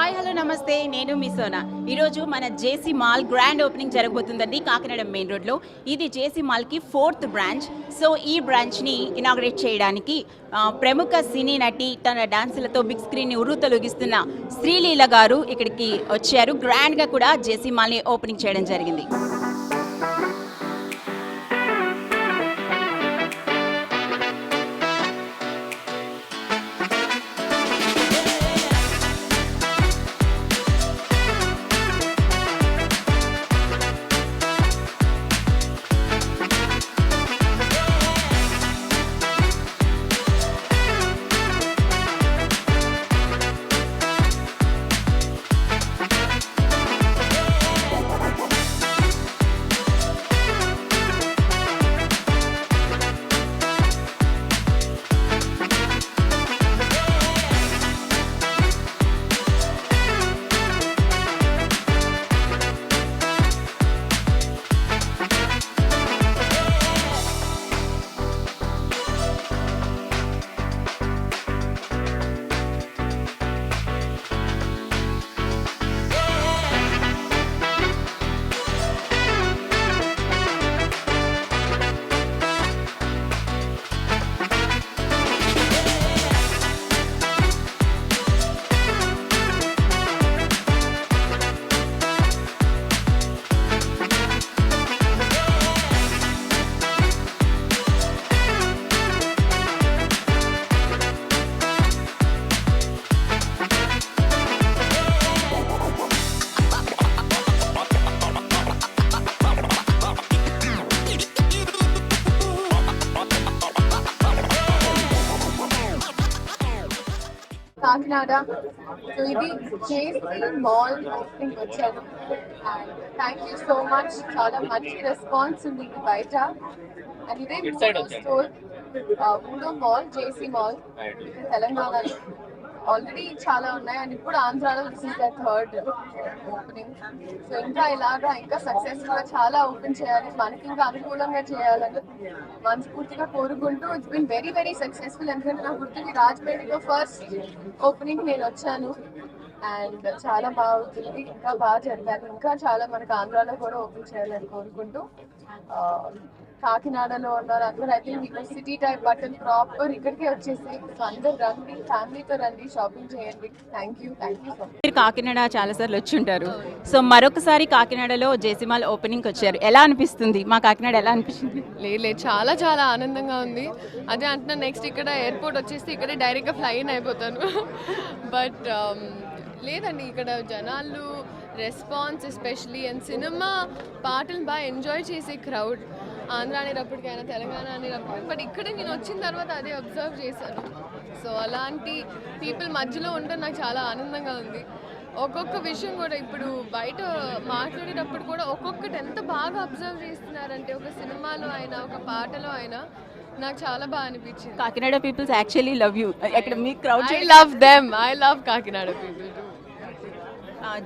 Hi hello నమస్తే, నేను మీ సోనా. ఈరోజు మన జేసీ మాల్ గ్రాండ్ ఓపెనింగ్ జరగబోతుందండి కాకినాడ మెయిన్ రోడ్లో. ఇది జేసీ మాల్కి 4th బ్రాంచ్. సో ఈ బ్రాంచ్ని ఇనాగ్రేట్ చేయడానికి ప్రముఖ సినీ నటి తన డాన్సులతో బిగ్ స్క్రీన్ని ఉర్రూతలూగిస్తున్న శ్రీలీల గారు ఇక్కడికి వచ్చారు. గ్రాండ్గా కూడా జేసీ మాల్ని ఓపెనింగ్ చేయడం జరిగింది. కాకినాడ సో ఇది జేసీ మాల్ ఓపెనింగ్ వచ్చాను and thank you so much. చాలా మంచి రెస్పాన్స్ ఉంది బయట. అండ్ ఇదే స్టోర్ మూడో మాల్ జేసీ మాల్ తెలంగాణలో. ఆల్రెడీ చాలా ఉన్నాయి అండ్ ఇప్పుడు ఆంధ్రాలో this is the 3rd opening. So ఇంకా ఇలాగా ఇంకా సక్సెస్ఫుల్ గా చాలా ఓపెన్ చేయాలి, మనకి ఇంకా అనుకూలంగా చేయాలని మనస్ఫూర్తిగా కోరుకుంటూ it's been very very successful. ఎందుకంటే నా గుర్తుకి రాజమండ్రిలో ఫస్ట్ ఓపెనింగ్ నేను వచ్చాను అండ్ చాలా బాగుంటుంది, ఇంకా బాగా జరిగాను. ఇంకా చాలా మనకు ఆంధ్రాలో కూడా ఓపెన్ చేయాలని కోరుకుంటూ కాకినాడలో ఉన్నారు అందరూ. ఐ థింక్ ఇక్కడ సిటీ టైప్ బట్టలు ప్రాపర్ ఇక్కడికే వచ్చేసి అందరు రండి, ఫ్యామిలీతో రండి, షాపింగ్ చేయండి. Thank you so much. మీరు కాకినాడ చాలాసార్లు వచ్చి ఉంటారు. సో మరొకసారి కాకినాడలో జేసీ మాల్ ఓపెనింగ్కి వచ్చారు. ఎలా అనిపిస్తుంది? మా కాకినాడ ఎలా అనిపిస్తుంది? లేదు చాలా చాలా ఆనందంగా ఉంది. అదే అంటున్నా, నెక్స్ట్ ఇక్కడ ఎయిర్పోర్ట్ వచ్చేసి ఇక్కడే డైరెక్ట్గా ఫ్లై ఇన్ అయిపోతాను. బట్ లేదండి, ఇక్కడ జనాలు రెస్పాన్స్ ఎస్పెషలీ అండ్ సినిమా పాటలు బాగా ఎంజాయ్ చేసే క్రౌడ్. ఆంధ్ర అనేటప్పటికైనా తెలంగాణ అనేటప్పటికి, బట్ ఇక్కడ నేను వచ్చిన తర్వాత అదే అబ్జర్వ్ చేశాను. సో అలాంటి పీపుల్ మధ్యలో ఉండడం నాకు చాలా ఆనందంగా ఉంది. ఒక్కొక్క విషయం కూడా ఇప్పుడు బయట మాట్లాడేటప్పుడు కూడా ఒక్కొక్కటి ఎంత బాగా అబ్జర్వ్ చేస్తున్నారంటే, ఒక సినిమాలో అయినా ఒక పాటలో అయినా నాకు చాలా బాగా అనిపించింది. Kakinada peoples actually love you. ఇక్కడ మీ crowd I love them, I love Kakinada people.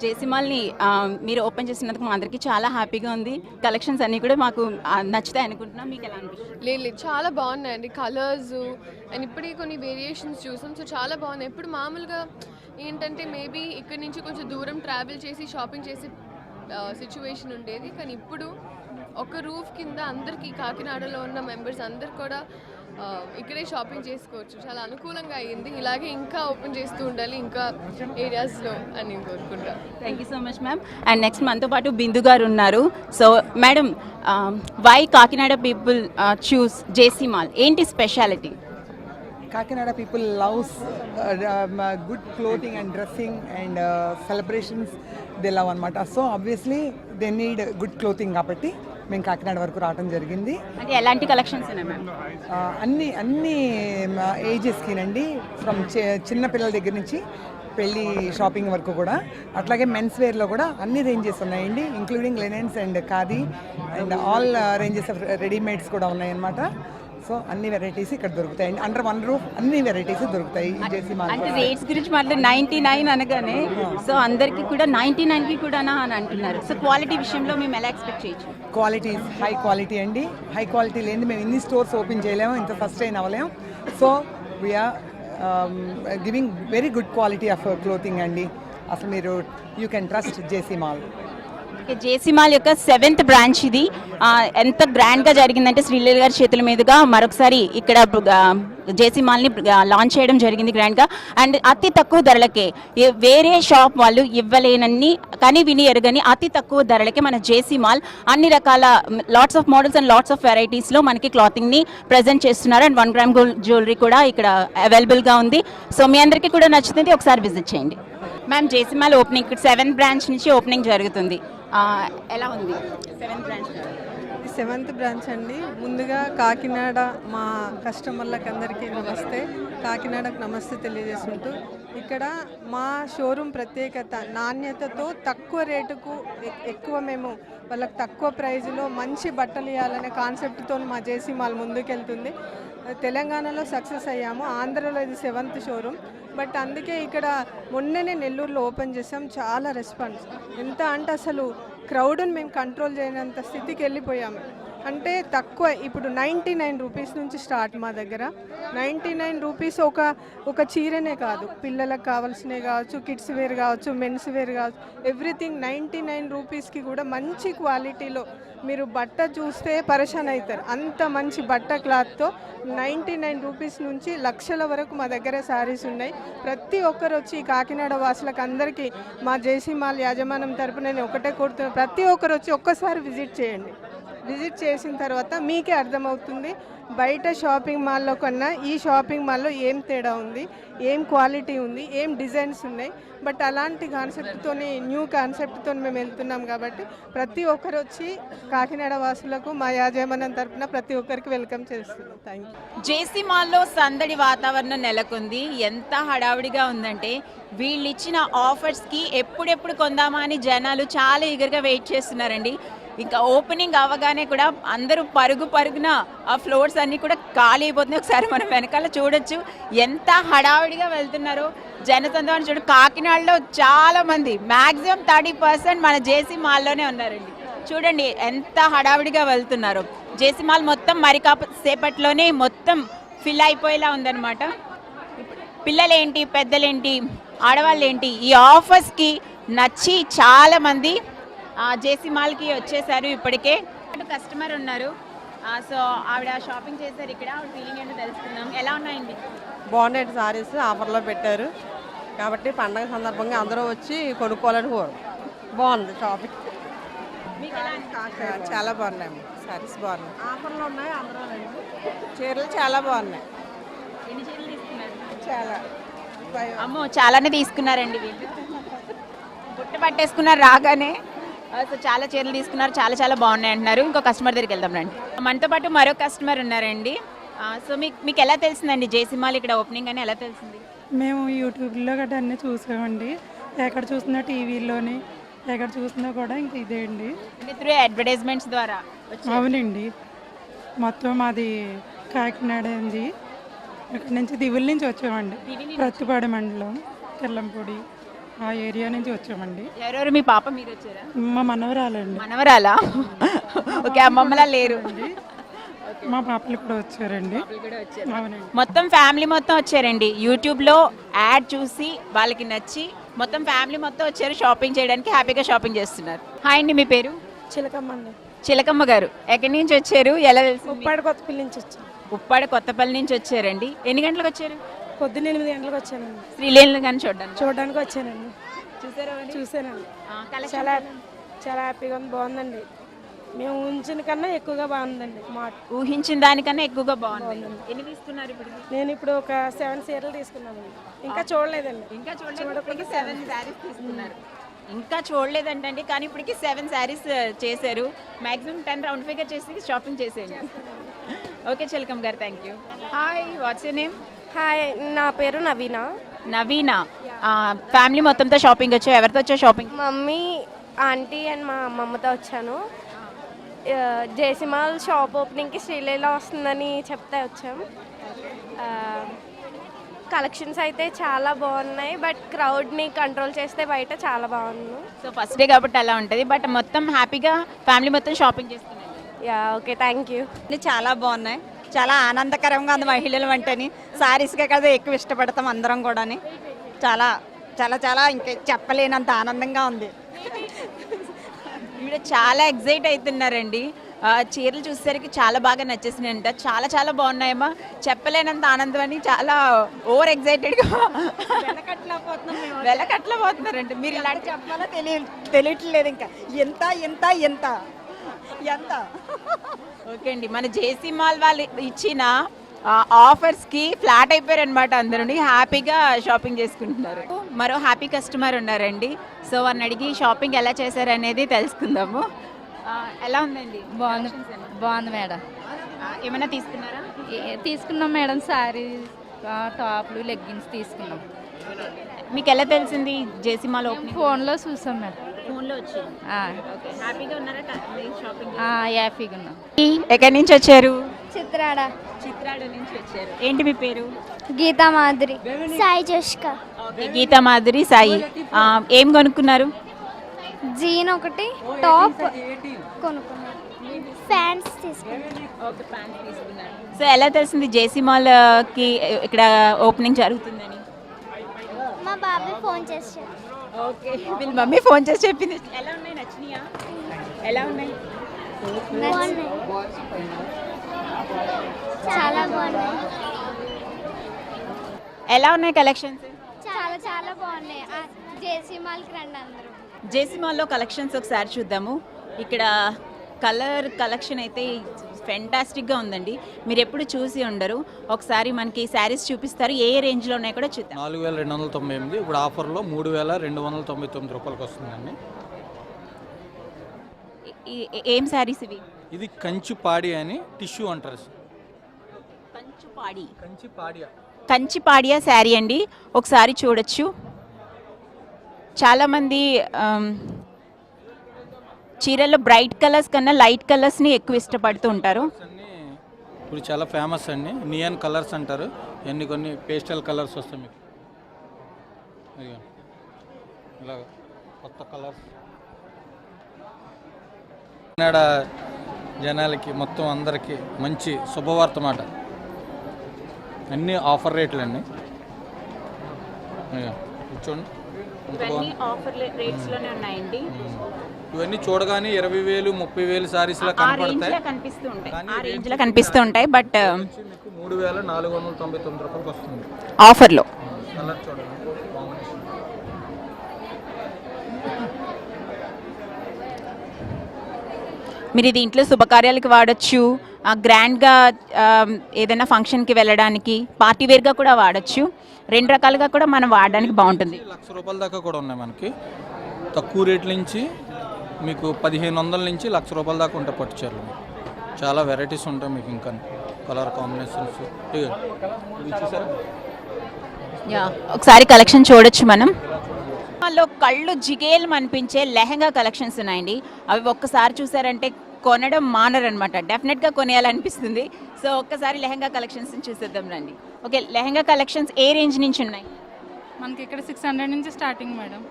JC మాల్ని మీరు ఓపెన్ చేసినందుకు మా అందరికీ చాలా హ్యాపీగా ఉంది. కలెక్షన్స్ అన్నీ కూడా మాకు నచ్చుతాయి అనుకుంటున్నాం. మీకు ఎలా అనిపిస్తుంది? లేదు చాలా బాగున్నాయండి కలర్స్ అండ్ ఇప్పటికీ కొన్ని వేరియేషన్స్ చూసాం. సో చాలా బాగున్నాయి. ఇప్పుడు మామూలుగా ఏంటంటే మేబీ ఇక్కడి నుంచి కొంచెం దూరం ట్రావెల్ చేసి షాపింగ్ చేసే సిచ్యువేషన్ ఉండేది. కానీ ఇప్పుడు ఒక రూఫ్ కింద అందరికీ కాకినాడలో ఉన్న మెంబర్స్ అందరు కూడా ఇక్కడే షాపింగ్ చేసుకోవచ్చు. చాలా అనుకూలంగా అయ్యింది. ఇలాగే ఇంకా ఓపెన్ చేస్తూ ఉండాలి ఇంకా ఏరియాస్లో అని నేను కోరుకుంటాను. Thank you so much ma'am. And next మనతో పాటు బిందు గారు ఉన్నారు. So madam, why Kakinada people choose JC mall? ఏంటి speciality? Kakinada people loves good clothing and dressing and celebrations they love anamata. So obviously they need good clothing కాబట్టి మేము కాకినాడ వరకు రావడం జరిగింది. అంటే ఎలాంటి కలెక్షన్స్ ఉన్నాయి మ్యామ్? అన్ని ఏజెస్కి అండి, ఫ్రమ్ చిన్న పిల్లల దగ్గర నుంచి పెళ్ళి షాపింగ్ వరకు కూడా, అట్లాగే మెన్స్ వేర్లో కూడా అన్ని రేంజెస్ ఉన్నాయండి, including linens and khadi and all ranges of readymades కూడా ఉన్నాయన్నమాట. సో అన్ని వెరైటీస్ ఇక్కడ దొరుకుతాయండి. అండర్ వన్ రూఫ్ అన్ని వెరైటీస్ దొరుకుతాయి జేసీ మాల్. అంటే రేట్స్ గురించి మాట్లాడి 99 అనగానే సో అందరికీ కూడా 99కి కూడా అని అంటున్నారు. సో క్వాలిటీ విషయంలో మేము ఎలా ఎక్స్పెక్ట్ చేయొచ్చు? క్వాలిటీ హై క్వాలిటీ అండి. హై క్వాలిటీ లేని మేము ఇన్ని స్టోర్స్ ఓపెన్ చేయలేము, ఇంత సస్టైన్ అవ్వలేము. So we are giving very good quality of clothing అండి. అసలు మీరు you can trust JC mall. JC mall యొక్క 7th బ్రాంచ్ ఇది. ఎంత గ్రాండ్గా జరిగిందంటే శ్రీలీల గారి చేతుల మీదుగా మరొకసారి ఇక్కడ జేసీ మాల్ని లాంచ్ చేయడం జరిగింది గ్రాండ్గా. అండ్ అతి తక్కువ ధరలకే వేరే షాప్ వాళ్ళు ఇవ్వలేనన్ని కానీ విని ఎరగని అతి తక్కువ ధరలకే మన జేసీ మాల్ అన్ని రకాల lots of models and lots of వెరైటీస్లో మనకి క్లాతింగ్ని ప్రజెంట్ చేస్తున్నారు. అండ్ 1 గ్రామ్ గోల్డ్ జ్యువెలరీ కూడా ఇక్కడ అవైలబుల్గా ఉంది. సో మీ అందరికీ కూడా నచ్చుతుంది, ఒకసారి విజిట్ చేయండి. మ్యామ్, జేసీ మాల్ ఓపెనింగ్ ఇక్కడ 7th బ్రాంచ్ నుంచి ఓపెనింగ్ జరుగుతుంది. ఎలా ఉంది 7th బ్రాంచ్? 7th బ్రాంచ్ అండి. ముందుగా కాకినాడ మా కస్టమర్లకు అందరికీ నమస్తే, కాకినాడకు నమస్తే తెలియజేస్తుంటూ ఇక్కడ మా షోరూమ్ ప్రత్యేకత నాణ్యతతో తక్కువ రేటుకు ఎక్కువ మేము వాళ్ళకి తక్కువ ప్రైజ్లో మంచి బట్టలు ఇవ్వాలనే కాన్సెప్ట్తో మా జేసీ మాల్ ముందుకెళ్తుంది. తెలంగాణలో సక్సెస్ అయ్యాము, ఆంధ్రలో ఇది 7th షోరూమ్. బట్ అందుకే ఇక్కడ మొన్ననే నెల్లూరులో ఓపెన్ చేసాం. చాలా రెస్పాన్స్, ఎంత అంటే అసలు క్రౌడ్ని మేము కంట్రోల్ చేయనంత స్థితికి వెళ్ళిపోయాము. అంటే తక్కువ, ఇప్పుడు 99 రూపీస్ నుంచి స్టార్ట్ మా దగ్గర. 99 రూపీస్ ఒక చీరనే కాదు, పిల్లలకు కావాల్సినవి కావచ్చు, కిడ్స్ వేర్ కావచ్చు, మెన్స్ వేర్ కావచ్చు, ఎవ్రీథింగ్ 99 రూపీస్కి కూడా మంచి క్వాలిటీలో మీరు బట్ట చూస్తే పరేషాన్ అవుతారు. అంత మంచి బట్ట క్లాత్తో 99 రూపీస్ నుంచి లక్షల వరకు మా దగ్గర శారీస్ ఉన్నాయి. ప్రతి ఒక్కరు వచ్చి కాకినాడ వాసులకు అందరికీ మా జేసీ మాల్ యాజమాన్యం తరపున నేను ఒకటే కోరుతున్నాను, ప్రతి ఒక్కరు వచ్చి ఒక్కసారి విజిట్ చేయండి. విజిట్ చేసిన తర్వాత మీకే అర్థమవుతుంది బయట షాపింగ్ మాల్లో కన్నా ఈ షాపింగ్ మాల్లో ఏం తేడా ఉంది, ఏం క్వాలిటీ ఉంది, ఏం డిజైన్స్ ఉన్నాయి. బట్ అలాంటి కాన్సెప్ట్తో, న్యూ కాన్సెప్ట్తో మేము వెళ్తున్నాం కాబట్టి ప్రతి ఒక్కరు వచ్చి కాకినాడ వాసులకు మా యాజమాన్యం తరపున ప్రతి ఒక్కరికి వెల్కమ్ చేస్తున్నాం. Thank you. జేసీ మాల్లో సందడి వాతావరణం నెలకొంది. ఎంత హడావుడిగా ఉందంటే వీళ్ళు ఇచ్చిన ఆఫర్స్కి ఎప్పుడెప్పుడు కొందామా అని జనాలు చాలా ఈగర్గా వెయిట్ చేస్తున్నారండి. ఇంకా ఓపెనింగ్ అవ్వగానే కూడా అందరూ పరుగున ఆ ఫ్లోర్స్ అన్నీ కూడా ఖాళీ అయిపోతున్నాయి. ఒకసారి మనం వెనకాల చూడొచ్చు ఎంత హడావిడిగా వెళ్తున్నారో జనసంద్రం. చూడు, కాకినాడలో చాలా మంది, మ్యాక్సిమం 30% మన జేసీ మాల్లోనే ఉన్నారండి. చూడండి ఎంత హడావిడిగా వెళ్తున్నారు. జేసీ మాల్ మొత్తం మరి సేపట్లోనే మొత్తం ఫిల్ అయిపోయేలా ఉందన్నమాట. పిల్లలేంటి, పెద్దలేంటి, ఆడవాళ్ళు ఏంటి, ఈ ఆఫర్స్కి నచ్చి చాలామంది జేసీ మాల్కి వచ్చేసారు. ఇప్పటికే కస్టమర్ ఉన్నారు. సో ఆవిడ షాపింగ్ చేశారు ఇక్కడ. ఆవిడ ఫీలింగ్ ఏంటో తెలుసుకుందాం. ఎలా ఉన్నాయండి? బాగున్నాయి సారీస్, ఆఫర్లో పెట్టారు కాబట్టి పండగ సందర్భంగా అందరూ వచ్చి కొనుక్కోవాలని కోరు. బాగుంది షాపింగ్, మీకు ఎలా అనిపించింది? చాలా బాగున్నాయి సారీస్, బాగున్నాయి, ఆఫర్లు ఉన్నాయి. అందరూ చీరలు చాలా బాగున్నాయి. ఎన్ని చీరలు తీసుకున్నారు? చాలా, అమ్మో చాలానే తీసుకున్నారండి వీళ్ళు. బుట్ట పట్టేసుకున్నారు రాగానే. సో చాలా చీరలు తీసుకున్నారు, చాలా బాగున్నాయి అంటున్నారు. ఇంకో కస్టమర్ దగ్గరికి వెళ్దాం రండి. మనతో పాటు మరో కస్టమర్ ఉన్నారండి. సో మీకు ఎలా తెలిసిందండి జేసీ మాల్ ఇక్కడ ఓపెనింగ్ అని ఎలా తెలిసింది? మేము యూట్యూబ్లో గట్రా అన్నీ చూసామండి. ఎక్కడ చూసినా టీవీలోని ఎక్కడ చూసినా కూడా ఇంక ఇదే అండి. త్రూ అడ్వర్టైజ్మెంట్స్ ద్వారా? అవునండి, మొత్తం మాది కాకినాడ అండి. ఇక్కడ నుంచి దివుల నుంచి వచ్చామండి, ప్రత్తిపాడు మండలం, తెల్లంపూడి ఆ ఏరియా నుంచి వచ్చామండి. ఎవరెవరు? మీ పాప, మీరు వచ్చారా? మా మనవరాలండి. మనవరాలా? ఓకే, అమ్మమ్మలా లేరు. మా పాపలు కూడా వచ్చారండి. అవునండి, మొత్తం ఫ్యామిలీ మొత్తం వచ్చారండి. యూట్యూబ్లో యాడ్ చూసి వాళ్ళకి నచ్చి మొత్తం ఫ్యామిలీ మొత్తం వచ్చారు షాపింగ్ చేయడానికి. హ్యాపీగా షాపింగ్ చేస్తున్నారు. హాయ్ అండి, మీ పేరు? చిలకమ్మ అండి. చిలకమ్మ గారు, ఎక్కడి నుంచి వచ్చారు? ఎలా తెలిసింది? ఉప్పాడ కొత్తపల్లి నుంచి వచ్చాను. ఉప్పాడ కొత్తపల్లి నుంచి వచ్చారండి. ఎన్ని గంటలకు వచ్చారు? పొద్దున్న 8 గంటలకు వచ్చానండి. శ్రీలీలను కానీ చూడడానికి వచ్చానండి. చూసారా? చూసానండి. చాలా చాలా హ్యాపీగా ఉంది, బాగుందండి. మేము ఊహించిన కన్నా ఎక్కువగా బాగుందండి. ఊహించిన దానికన్నా ఎక్కువగా బాగుంది. ఎన్ని తీసుకున్నారు ఇప్పుడు? నేను ఇప్పుడు ఒక 7 చీరలు తీసుకున్నానండి. ఇంకా చూడలేదండి. ఇంకా చూడలేదు. 7 శారీస్ తీసుకున్నారు. ఇంకా చూడలేదంటండి, కానీ ఇప్పటికి 7 శారీస్ చేశారు. మ్యాక్సిమం 10 రౌండ్ ఫిగర్ చేసి షాపింగ్ చేసేయండి. Okay Chilakamma garu, thank you. Hi, what's your name? Hi, నా పేరు నవీన. నవీన, ఫ్యామిలీ మొత్తంతో షాపింగ్ వచ్చావు. ఎవరితో వచ్చావు షాపింగ్? మమ్మీ, ఆంటీ అండ్ మా అమ్మమ్మతో వచ్చాను. జేసీ మాల్ షాప్ ఓపెనింగ్కి శ్రీలీల వస్తుందని చెప్తే వచ్చాం. కలెక్షన్స్ అయితే చాలా బాగున్నాయి, బట్ క్రౌడ్ని కంట్రోల్ చేస్తే బయట చాలా బాగుంది. సో ఫస్ట్ డే కాబట్టి అలా ఉంటుంది, బట్ మొత్తం హ్యాపీగా ఫ్యామిలీ మొత్తం షాపింగ్ చేస్తున్నారు. Yeah, okay, thank you. చాలా బాగున్నాయి, చాలా ఆనందకరంగా ఉంది. మహిళలు అంటేని సారీస్కే కదా ఎక్కువ ఇష్టపడతాం అందరం కూడా. చాలా చాలా చాలా ఇంకా చెప్పలేనంత ఆనందంగా ఉంది. ఈవిడ చాలా ఎగ్జైట్ అవుతున్నారండి. చీరలు చూసేసరికి చాలా బాగా నచ్చేసినాయంట. చాలా చాలా బాగున్నాయమ్మా, చెప్పలేనంత ఆనందం అని చాలా ఓవర్ ఎగ్జైటెడ్గా వెలకట్లపోతున్నారండి. మీరు ఇలాంటి చెప్పాలో తెలియట్లేదు ఇంకా ఎంత ఎంత ఎంత ఎంత. ఓకే అండి, మన జేసీ మాల్ వాళ్ళు ఇచ్చిన ఆఫర్స్కి ఫ్లాట్ అయిపోయారు అనమాట. అందరూ హ్యాపీగా షాపింగ్ చేసుకుంటున్నారు. మరో హ్యాపీ కస్టమర్ ఉన్నారండి. సో వారిని అడిగి షాపింగ్ ఎలా చేశారు అనేది తెలుసుకుందాము. ఎలా ఉందండి? బాగుంది మేడం. ఏమైనా తీసుకున్నారా? తీసుకున్నాం మేడం, శారీ, టాప్లు, లెగ్గిన్స్ తీసుకున్నాం. మీకు ఎలా తెలిసింది జేసీ మాల్ ఓపెనింగ్? ఫోన్లో చూసాం మేడం. ఫోన్లో వచ్చింది. హ్యాపీగా ఉన్నారా షాపింగ్? హ్యాపీగా ఉన్నాం. ఎక్కడి నుంచి వచ్చారు? చిత్రాడ చిత్రాడ నుంచి వచ్చారు. ఏంటి మీ పేరు? గీతా మాధురి. సాయి జోష్క. గీతా మాధురి, సాయి. ఏం కొనుక్కున్నారు? జీన్ ఒకటి, టాప్ కొనుక్కున్నాను. ఫ్యాన్స్ తీసుకున్నాను. సో ఎలా తెలిసింది జేసీ మాల్కి ఇక్కడ ఓపెనింగ్ జరుగుతుందని? మా బాబాయ్ ఫోన్ చేశారు. ఓకే, వీళ్ళ మమ్మీ ఫోన్ చేసి చెప్పింది. ఎలా ఉన్నాయి, నచ్చినాయా? ఎలా ఉన్నాయి? చాలా బాగున్నాయి. ఎలా ఉన్నాయి కలెక్షన్స్? చాలా చాలా బాగున్నాయి. జేసీ మాల్కి రండి అందరూ. జేసీ మాల్లో కలెక్షన్స్ ఒకసారి చూద్దాము. ఇక్కడ కలర్ కలెక్షన్ అయితే ఫెంటాస్టిక్గా ఉందండి. మీరు ఎప్పుడు చూసి ఉండరు. ఒకసారి మనకి శారీస్ చూపిస్తారు, ఏ రేంజ్లో ఉన్నాయో కూడా చూద్దాం. 4298, ఇప్పుడు ఆఫర్లో 3299 రూపాయలకి వస్తుందండి. ఏం శారీస్ ఇవి? ఇది కంచి పాడి అని టిష్యూ అంటారు. కంచి పాడియా శారీ అండి. ఒకసారి చూడొచ్చు. చాలామంది చీరల్లో బ్రైట్ కలర్స్ కన్నా లైట్ కలర్స్ని ఎక్కువ ఇష్టపడుతూ ఉంటారు. ఇప్పుడు చాలా ఫేమస్ అండి. నియన్ కలర్స్ అంటారు. ఇవన్నీ కొన్ని పేస్టల్ కలర్స్ వస్తాయి మీకు. ఇలా కొత్త కలర్స్ కన్నడ జనాలకి మొత్తం అందరికీ మంచి శుభవార్త మాట. అన్నీ ఆఫర్ రేట్లు అండి. చూడండి, ఇవన్నీ చూడగానే 20,000 30,000 సారీస్లా కనపడతాయి, కనిపిస్తూ ఉంటాయి. బట్ 3499 రూపాయలకి వస్తుంది ఆఫర్లో. కలర్ చూడండి, మీరు ఇది ఇంట్లో శుభకార్యాలకు వాడచ్చు, గ్రాండ్గా ఏదైనా ఫంక్షన్కి వెళ్ళడానికి, పార్టీ వేర్గా కూడా వాడచ్చు. 2 రకాలుగా కూడా మనం వాడడానికి బాగుంటుంది. 1,00,000 రూపాయల దాకా కూడా ఉన్నాయి మనకి. తక్కువ రేట్ల నుంచి మీకు 1500 నుంచి 1,00,000 రూపాయల దాకా ఉంటాయి పట్టు చీరలు. చాలా వెరైటీస్ ఉంటాయి మీకు. ఇంకా కలర్ కాంబినేషన్స్ ఒకసారి కలెక్షన్ చూడొచ్చు మనం. వాళ్ళలో కళ్ళు జిగేలు అనిపించే లెహంగా కలెక్షన్స్ ఉన్నాయండి. అవి ఒక్కసారి చూసారంటే కొనడం మానరనమాట. డెఫినెట్గా కొనేయాలనిపిస్తుంది. సో ఒక్కసారి లెహంగా కలెక్షన్స్ చూసేద్దాం రండి. ఓకే, లెహంగా కలెక్షన్స్ ఏ రేంజ్ నుంచి ఉన్నాయి? మనకి ఇక్కడ 600 నుంచి స్టార్టింగ్ మేడం.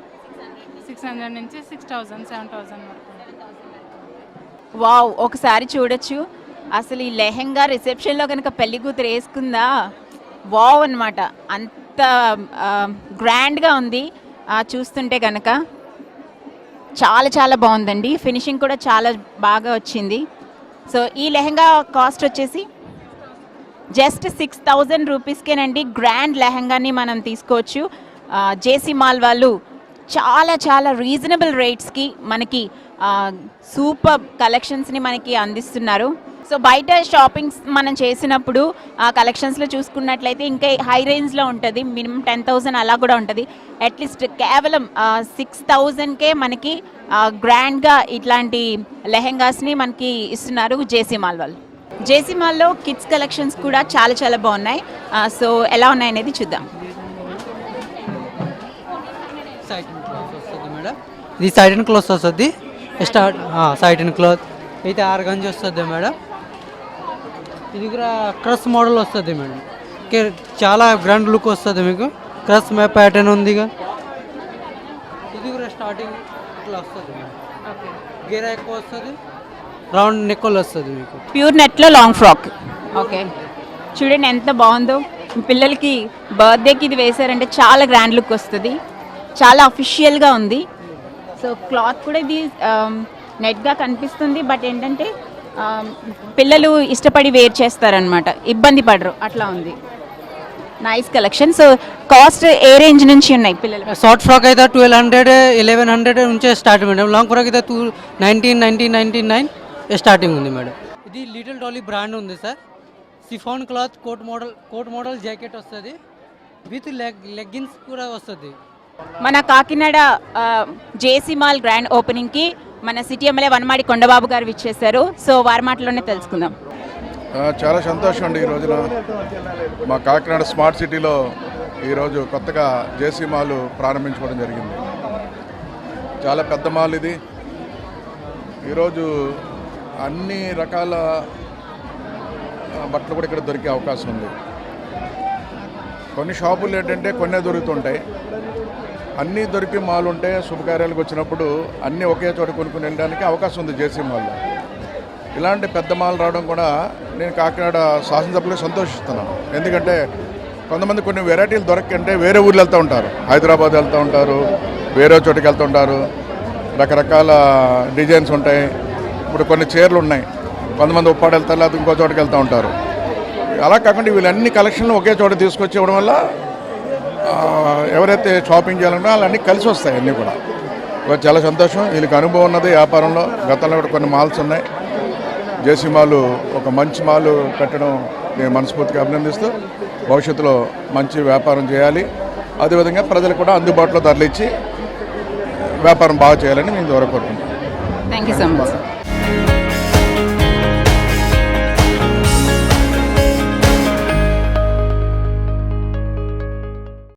600 నుంచి 6,000 7,000 వరకు. వావ్, ఒకసారి చూడొచ్చు. అసలు ఈ లెహంగా రిసెప్షన్లో కనుక పెళ్లి కూతురు వేసుకుందా, వావ్ అనమాట. అంత గ్రాండ్గా ఉంది. చూస్తుంటే కనుక చాలా చాలా బాగుందండి. ఫినిషింగ్ కూడా చాలా బాగా వచ్చింది. సో ఈ లెహంగా కాస్ట్ వచ్చేసి జస్ట్ 6,000 రూపీస్కేనండి. గ్రాండ్ లెహంగాని మనం తీసుకోవచ్చు. జేసీ మాల్ వాళ్ళు చాలా చాలా రీజనబుల్ రేట్స్కి మనకి సూపర్ కలెక్షన్స్ని మనకి అందిస్తున్నారు. సో బయట షాపింగ్స్ మనం చేసినప్పుడు కలెక్షన్స్లో చూసుకున్నట్లయితే ఇంకా హై రేంజ్లో ఉంటుంది. మినిమం 10,000 అలా కూడా ఉంటుంది. అట్లీస్ట్ కేవలం 6,000కే మనకి గ్రాండ్గా ఇట్లాంటి లెహెంగాస్ని మనకి ఇస్తున్నారు జేసీ మాల్ వాళ్ళు. జేసీ మాల్లో కిడ్స్ కలెక్షన్స్ కూడా చాలా చాలా బాగున్నాయి. సో ఎలా ఉన్నాయనేది చూద్దాం. మేడం ఇది సైడ్ అండ్ క్లోత్ వస్తుంది. సైడ్ అండ్ క్లోత్ అయితే 6 గంజి వస్తుంది మేడం. ఇది కూడా క్రస్ మోడల్ వస్తుంది మేడం. చాలా గ్రాండ్ లుక్ వస్తుంది మీకు. క్రస్ మ్యాప్ ప్యాటర్న్ ఉంది. ఇది కూడా స్టార్టింగ్ ఇట్లా వస్తుంది మేడం. గేరా ఎక్కువ వస్తుంది. రౌండ్ నెక్కలు వస్తుంది మీకు. ప్యూర్ నెట్లో లాంగ్ ఫ్రాక్. ఓకే, చూడండి ఎంత బాగుందో. పిల్లలకి బర్త్డేకి ఇది వేసారంటే చాలా గ్రాండ్ లుక్ వస్తుంది. చాలా అఫీషియల్గా ఉంది. సో క్లాత్ కూడా ఇది నెట్గా కనిపిస్తుంది, బట్ ఏంటంటే పిల్లలు ఇష్టపడి వేర్ చేస్తారనమాట, ఇబ్బంది పడరు, అట్లా ఉంది. Nice collection. సో కాస్ట్ ఏ రేంజ్ నుంచి ఉన్నాయి పిల్లలు? షార్ట్ ఫ్రాక్ అయితే 1200 1100 నుంచే స్టార్ట్ మేడం. లాంగ్ ఫ్రాక్ అయితే 1999 స్టార్టింగ్ ఉంది మేడం. ఇది లిటిల్ డాలీ బ్రాండ్ ఉంది sir. Chiffon cloth coat model jacket వస్తుంది, విత్ లెగ్గిన్స్ కూడా వస్తుంది. మన కాకినాడ జేసీ మాల్ గ్రాండ్ ఓపెనింగ్కి మన సిటీ ఎమ్మెల్యే వనమాడి కొండబాబు గారు విచ్చేశారు. సో వారి మాటలోనే తెలుసుకుందాం. చాలా సంతోషం అండి. ఈ రోజున మా కాకినాడ స్మార్ట్ సిటీలో ఈరోజు కొత్తగా జేసీ మాల్ ప్రారంభించుకోవడం జరిగింది. చాలా పెద్ద మాల్ ఇది. ఈరోజు అన్ని రకాల బట్టలు కూడా ఇక్కడ దొరికే అవకాశం ఉంది. కొన్ని షాపులు ఏంటంటే కొన్నే దొరుకుతుంటాయి, అన్నీ దొరికి మాల్ ఉంటే శుభకార్యాలకు వచ్చినప్పుడు అన్నీ ఒకే చోట కొనుక్కుని వెళ్ళడానికి అవకాశం ఉంది జేసీ మాల్లో. ఇలాంటి పెద్ద మాల్ రావడం కూడా నేను కాకినాడ శాసనసభ్యులకు సంతోషిస్తున్నాను. ఎందుకంటే కొంతమంది కొన్ని వెరైటీలు దొరకంటే వేరే ఊర్లు వెళ్తూ ఉంటారు, హైదరాబాద్ వెళ్తూ ఉంటారు, వేరే చోటుకి వెళ్తూ ఉంటారు, రకరకాల డిజైన్స్ ఉంటాయి. ఇప్పుడు కొన్ని చీరలు ఉన్నాయి, కొంతమంది ఉప్పాడు వెళ్తారు, లేకపోతే ఇంకో చోటుకి వెళ్తూ ఉంటారు. అలా కాకుండా వీళ్ళన్ని కలెక్షన్లు ఒకే చోట తీసుకొచ్చి ఇవ్వడం వల్ల ఎవరైతే షాపింగ్ చేయాలన్నా వాళ్ళన్నీ కలిసి వస్తాయి. అన్నీ కూడా చాలా సంతోషం. వీళ్ళకి అనుభవం ఉన్నది వ్యాపారంలో. గతంలో కూడా కొన్ని మాల్స్ ఉన్నాయి. జేసీ మాల్ ఒక మంచి మాల్ పెట్టడం నేను మనస్ఫూర్తిగా అభినందిస్తూ భవిష్యత్తులో మంచి వ్యాపారం చేయాలి, అదేవిధంగా ప్రజలకు కూడా అందుబాటులో ధరలు ఇచ్చి వ్యాపారం బాగా చేయాలని నేను ద్వారా కోరుకుంటున్నాను. Thank you so much.